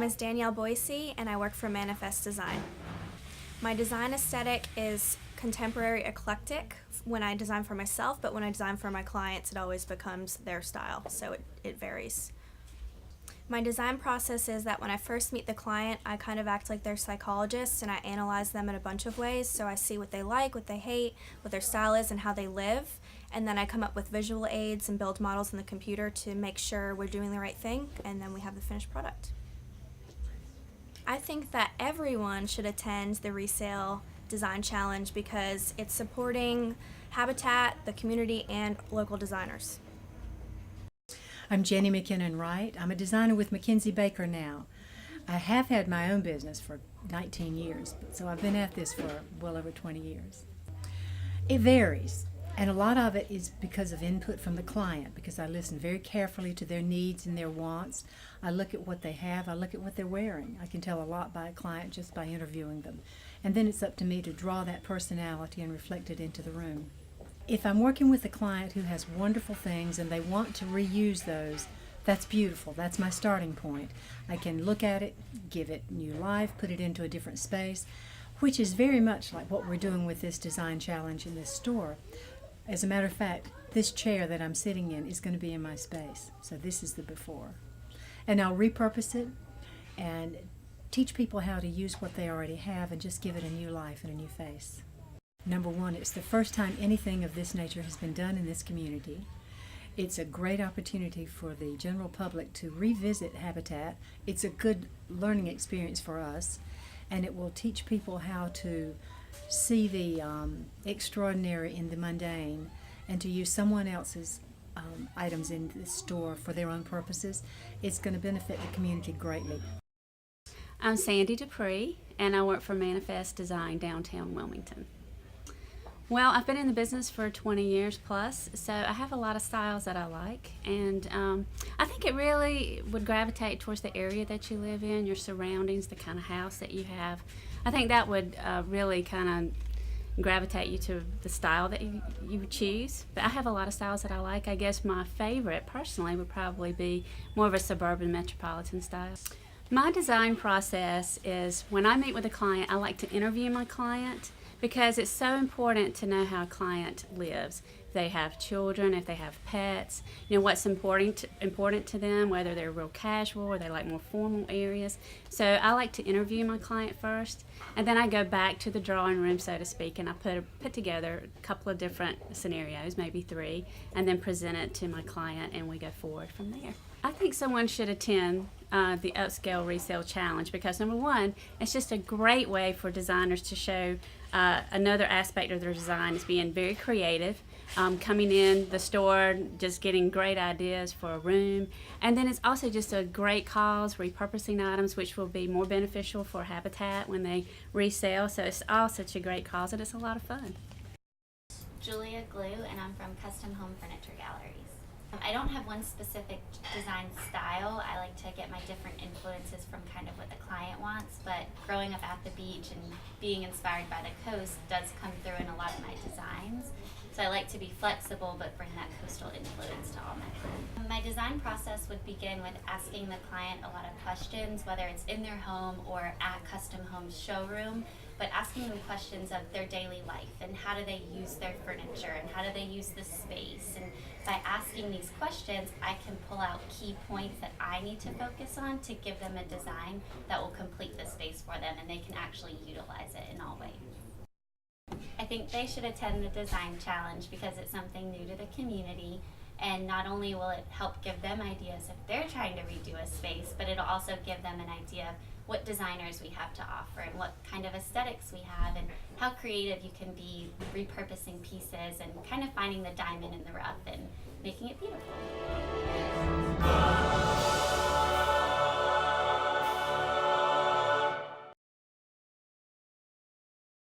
is Danielle Boise, and I work for Manifest Design. My design aesthetic is contemporary eclectic when I design for myself, but when I design for my clients, it always becomes their style, so it varies. My design process is that when I first meet the client, I kind of act like their psychologist, and I analyze them in a bunch of ways. So I see what they like, what they hate, what their style is, and how they live. And then I come up with visual aids and build models in the computer to make sure we're doing the right thing, and then we have the finished product. I think that everyone should attend the Resale Design Challenge because it's supporting Habitat, the community, and local designers. I'm Jenny McKinnon Wright. I'm a designer with McKinsey Baker now. I have had my own business for 19 years, so I've been at this for well over 20 years. It varies, and a lot of it is because of input from the client, because I listen very carefully to their needs and their wants. I look at what they have, I look at what they're wearing. I can tell a lot by a client just by interviewing them. And then it's up to me to draw that personality and reflect it into the room. If I'm working with a client who has wonderful things and they want to reuse those, that's beautiful. That's my starting point. I can look at it, give it new life, put it into a different space, which is very much like what we're doing with this design challenge in this store. As a matter of fact, this chair that I'm sitting in is going to be in my space. So this is the before. And I'll repurpose it and teach people how to use what they already have and just give it a new life and a new face. Number one, it's the first time anything of this nature has been done in this community. It's a great opportunity for the general public to revisit Habitat. It's a good learning experience for us, and it will teach people how to see the extraordinary in the mundane and to use someone else's items in the store for their own purposes. It's going to benefit the community greatly. I'm Sandy Dupree, and I work for Manifest Design downtown Wilmington. Well, I've been in the business for 20 years plus, so I have a lot of styles that I like, and I think it really would gravitate towards the area that you live in, your surroundings, the kind of house that you have. I think that would really kind of gravitate you to the style that you choose. But I have a lot of styles that I like. I guess my favorite, personally, would probably be more of a suburban metropolitan style. My design process is when I meet with a client, I like to interview my client, because it's so important to know how a client lives. If they have children, if they have pets, what's important to them, whether they're real casual or they like more formal areas. So I like to interview my client first, and then I go back to the drawing room, so to speak, and I put together a couple of different scenarios, maybe 3, and then present it to my client, and we go forward from there. I think someone should attend the Upscale Resale Challenge because, number one, it's just a great way for designers to show another aspect of their design is being very creative, coming in the store, just getting great ideas for a room. And then it's also just a great cause, repurposing items, which will be more beneficial for Habitat when they resell. So it's all such a great cause, and it's a lot of fun. Julia Glue, and I'm from Custom Home Furniture Galleries. I don't have one specific design style. I like to get my different influences from kind of what the client wants, but growing up at the beach and being inspired by the coast does come through in a lot of my designs. So I like to be flexible but bring that coastal influence to all my work. My design process would begin with asking the client a lot of questions, whether it's in their home or at Custom Home's showroom, but asking them questions of their daily life and how do they use their furniture and how do they use the space. And by asking these questions, I can pull out key points that I need to focus on to give them a design that will complete the space for them and they can actually utilize it in all ways. I think they should attend the design challenge because it's something new to the community, and not only will it help give them ideas if they're trying to redo a space, but it'll also give them an idea of what designers we have to offer and what kind of aesthetics we have and how creative you can be repurposing pieces and kind of finding the diamond in the rough and making it beautiful.